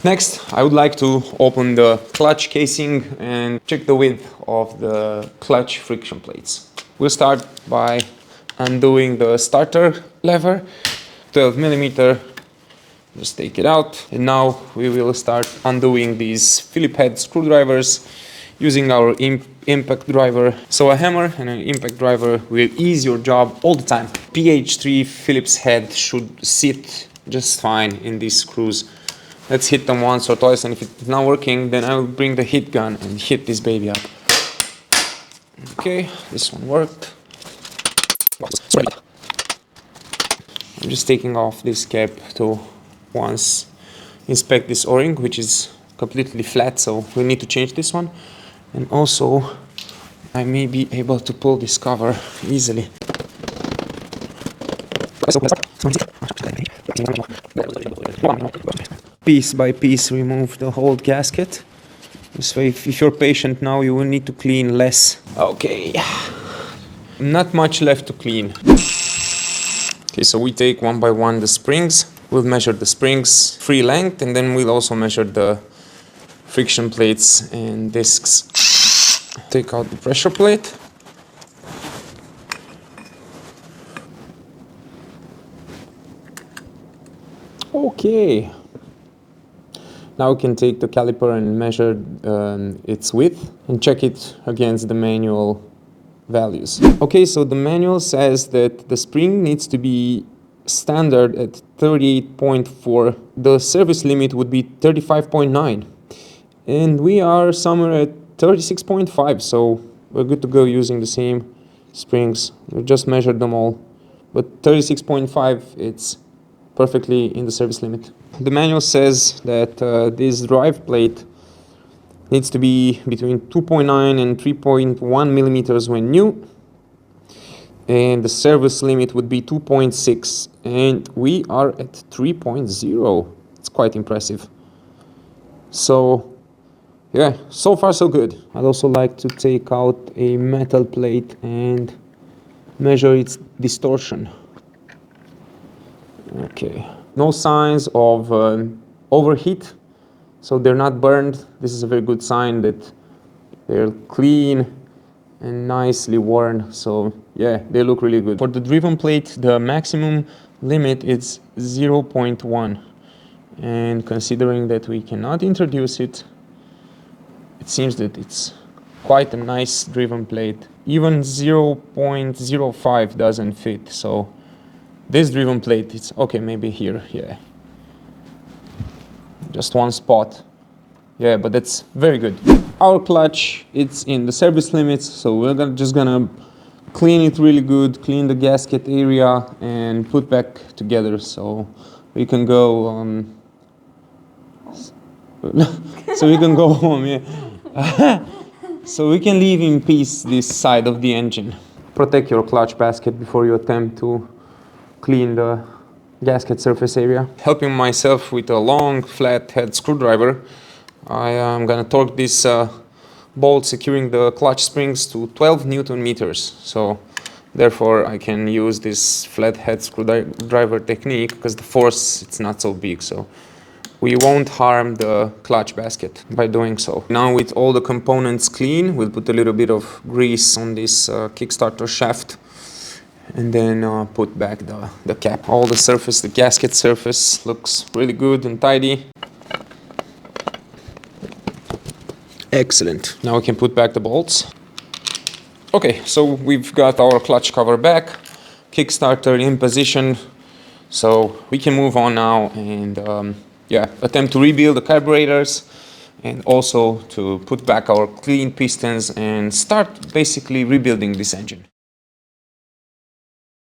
Next, I would like to open the clutch casing and check the width of the clutch friction plates. We'll start by undoing the starter lever, 12 millimeter. Just take it out, and now we will start undoing these Phillips head screwdrivers using our impact driver. So a hammer and an impact driver will ease your job all the time. PH3 Phillips head should sit just fine in these screws. Let's hit them once or twice, and if it's not working, then I will bring the hit gun and hit this baby up. Okay, this one worked. I'm just taking off this cap to once inspect this O-ring, which is completely flat, so we need to change this one. And also, I may be able to pull this cover easily. Piece by piece remove the whole gasket. This way, if you're patient now, you will need to clean less. Okay, not much left to clean. Okay, so we take one by one the springs. We'll measure the springs free length, and then we'll also measure the friction plates and discs. Take out the pressure plate. Okay. Now we can take the caliper and measure its width and check it against the manual values. Okay, so the manual says that the spring needs to be standard at 38.4. The service limit would be 35.9. And we are somewhere at 36.5, so we're good to go using the same springs. We just measured them all. But 36.5, it's perfectly in the service limit. The manual says that this drive plate needs to be between 2.9 and 3.1 millimeters when new, and the service limit would be 2.6, and we are at 3.0. It's quite impressive. So yeah, so far so good. I'd also like to take out a metal plate and measure its distortion. Okay, no signs of overheat, so they're not burned. This is a very good sign that they're clean and nicely worn. So yeah, they look really good. For the driven plate, the maximum limit is 0.1, and considering that we cannot introduce it, it seems that it's quite a nice driven plate. Even 0.05 doesn't fit, so this driven plate, it's okay, maybe here, yeah. Just one spot. Yeah, but that's very good. Our clutch, it's in the service limits, so we're just gonna clean it really good, clean the gasket area, and put back together so we can go so we can go home, yeah. So we can leave in peace this side of the engine. Protect your clutch basket before you attempt to clean the gasket surface area. Helping myself with a long flat head screwdriver, I am gonna torque this bolt securing the clutch springs to 12 Newton meters. So therefore I can use this flat head screwdriver technique because the force, it's not so big, so we won't harm the clutch basket by doing so. Now with all the components clean, we'll put a little bit of grease on this Kickstarter shaft, and then put back the cap. All the surface, the gasket surface, looks really good and tidy. Excellent. Now we can put back the bolts. Okay, so we've got our clutch cover back, Kickstarter in position, so we can move on now and yeah, attempt to rebuild the carburetors and also to put back our clean pistons and start basically rebuilding this engine.